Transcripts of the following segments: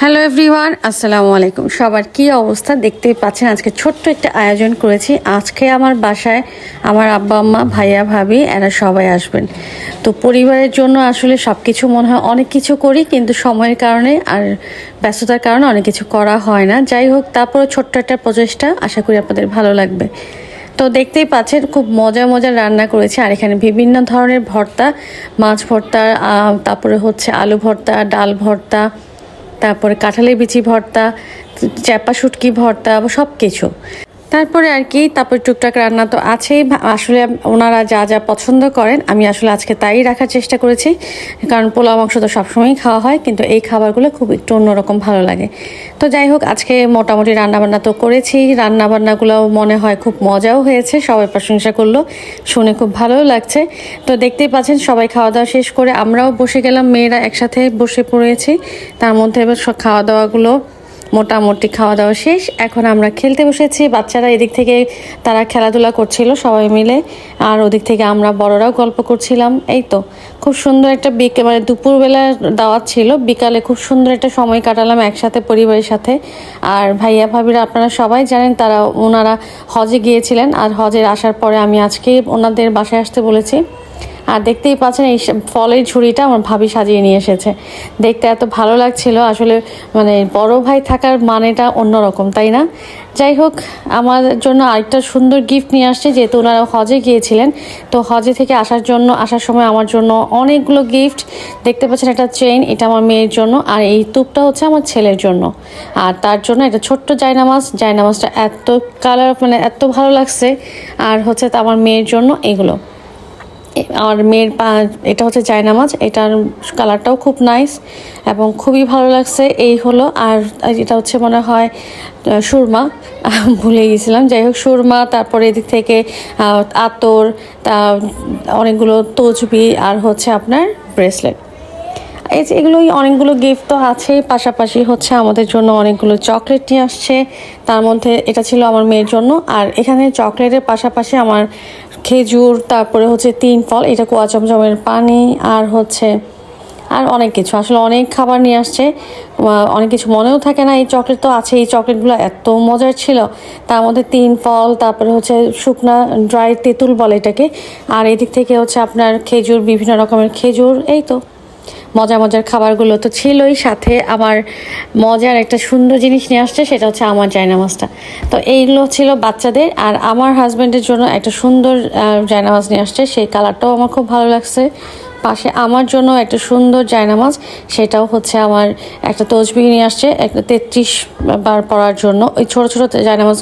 Hello everyone, আসসালামু আলাইকুম। সবার কি অবস্থা দেখতেই পাচ্ছেন। আজকে ছোট্ট একটা আয়োজন করেছি। আজকে আমার বাসায় আমার আব্বা আম্মা, ভাইয়া ভাবি এরা সবাই আসবেন। তো পরিবারের জন্য আসলে সব কিছু মনে হয় অনেক কিছু করি, কিন্তু সময়ের কারণে আর ব্যস্ততার কারণে অনেক কিছু করা হয় না। যাই হোক, তারপরে ছোট্ট একটা প্রচেষ্টা, আশা করি আপনাদের ভালো লাগবে। তো দেখতেই পাচ্ছেন খুব মজার মজার রান্না করেছি। আর এখানে বিভিন্ন ধরনের ভর্তা, মাছ ভর্তা, তারপরে হচ্ছে আলু ভর্তা, ডাল ভর্তা, তারপরে কাঁঠালের বিচি ভর্তা, চ্যাপা শুটকি ভর্তা, সব কিছু। তারপরে আর কি, তারপরে টুকটাক রান্না তো আছেই। আসলে ওনারা যা যা পছন্দ করেন আমি আসলে আজকে তাই রাখার চেষ্টা করেছি, কারণ পোলাও মাংস তো সবসময়ই খাওয়া হয়, কিন্তু এই খাবারগুলো খুব একটু অন্যরকম ভালো লাগে। তো যাই হোক, আজকে মোটামুটি রান্নাবান্না তো করেছি। রান্নাবান্নাগুলোও মনে হয় খুব মজাও হয়েছে, সবাই প্রশংসা করলো, শুনে খুব ভালোও লাগছে। তো দেখতেই পাচ্ছেন সবাই খাওয়া দাওয়া শেষ করে আমরাও বসে গেলাম, মেয়েরা একসাথে বসে পড়েছি। তার মধ্যে এবার সব খাওয়া দাওয়াগুলো মোটামুটি খাওয়া দাওয়া শেষ। এখন আমরা খেলতে বসেছি। বাচ্চারা এদিক থেকে তারা খেলাধুলা করছিল সবাই মিলে, আর ওদিক থেকে আমরা বড়রাও গল্প করছিলাম। এই তো খুব সুন্দর একটা মানে দুপুরবেলা দাওয়াত ছিল, বিকালে খুব সুন্দর একটা সময় কাটালাম একসাথে পরিবারের সাথে। আর ভাইয়া ভাবিরা আপনারা সবাই জানেন, ওনারা হজে গিয়েছিলেন, আর হজের আসার পরে আমি আজকে ওনাদের বাসায় আসতে বলেছি। আর দেখতেই পাচ্ছেন এই ফলের ঝুড়িটা আমার ভাবি সাজিয়ে নিয়ে এসেছে। দেখতে এত ভালো লাগছিল আসলে, মানে বড় ভাই থাকার মানেটা অন্যরকম, তাই না? যাই হোক, আমার জন্য আরেকটা সুন্দর গিফট নিয়ে আসছে, যেহেতু ওনারা হজে গিয়েছিলেন। তো হজে থেকে আসার সময় আমার জন্য অনেকগুলো গিফট। দেখতে পাচ্ছেন একটা চেইন, এটা আমার মেয়ের জন্য, আর এই টুপটা হচ্ছে আমার ছেলের জন্য। আর তার জন্য একটা ছোট্ট জায়নামাজটা এত কালার, মানে এত ভালো লাগছে। আর হচ্ছে তা আমার মেয়ের জন্য এগুলো, আমার মেয়ের এটা হচ্ছে জায়নামাজ, এটার কালারটাও খুব নাইস এবং খুবই ভালো লাগছে। এই হলো। আর এটা হচ্ছে মনে হয় সুরমা, ভুলে গিয়েছিলাম। যাই হোক, সুরমা, তারপরে এদিক থেকে আতর, অনেকগুলো তসবি, আর হচ্ছে আপনার ব্রেসলেট। এই যে এগুলোই অনেকগুলো গিফট তো আছেই, পাশাপাশি হচ্ছে আমাদের জন্য অনেকগুলো চকলেট নিয়ে আসছে। তার মধ্যে এটা ছিল আমার মেয়ের জন্য। আর এখানে চকলেটের পাশাপাশি আমার খেজুর, তারপরে হচ্ছে 3 ফল, এটা কুয়া চমচমের পানি, আর হচ্ছে আর অনেক কিছু, আসলে অনেক খাবার নিয়ে আসছে। অনেক কিছু মনেও থাকে না। এই চকলেট তো আছে, এই চকলেটগুলো এত মজার ছিল। তার মধ্যে 3 ফল, তারপরে হচ্ছে শুকনা ড্রাই তেঁতুল বলে এটাকে, আর এদিক থেকে হচ্ছে আপনার খেজুর, বিভিন্ন রকমের খেজুর। এই তো মজার খাবারগুলো তো ছিলই, সাথে আমার মজার একটা সুন্দর জিনিস নিয়ে আসছে, সেটা হচ্ছে আমার জায়নামাজটা। তো এইগুলো ছিল বাচ্চাদের। আর আমার হাজব্যান্ডের জন্য একটা সুন্দর জায়নামাজ নিয়ে আসছে, সেই কালারটাও আমার খুব ভালো লাগছে। পাশে আমার জন্য একটা সুন্দর জায়নামাজ, সেটাও হচ্ছে আমার একটা তসবিহ নিয়ে আসছে, একটা 33 বার পরার জন্য। ওই ছোটো ছোটো জায়নামাজ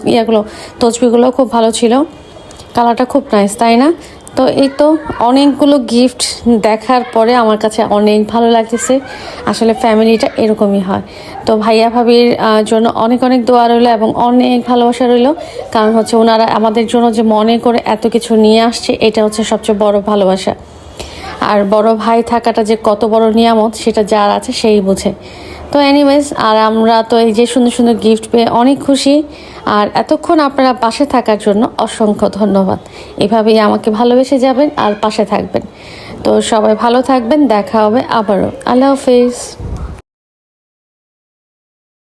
তসবিগুলোও খুব ভালো ছিল, কালারটা খুব নাইস, তাই না? তো এই তো অনেকগুলো গিফট দেখার পরে আমার কাছে অনেক ভালো লাগতেছে। আসলে ফ্যামিলিটা এরকমই হয়। তো ভাইয়া ভাবির জন্য অনেক অনেক দোয়া রইলো এবং অনেক ভালোবাসা রইলো, কারণ হচ্ছে ওনারা আমাদের জন্য যে মনে করে এত কিছু নিয়ে আসছে, এটা হচ্ছে সবচেয়ে বড় ভালোবাসা। আর বড় ভাই থাকাটা যে কত বড় নিয়ামত, সেটা যার আছে সেই বোঝে। তো এনিওয়েজ, আর আমরা তো এই যে সুন্দর সুন্দর গিফট পেয়ে অনেক খুশি। আর এতক্ষণ আপনারা পাশে থাকার জন্য অসংখ্য ধন্যবাদ। এভাবেই আমাকে ভালোবেসে যাবেন আর পাশে থাকবেন। তো সবাই ভালো থাকবেন, দেখা হবে আবারও। আল্লাহ হাফেজ।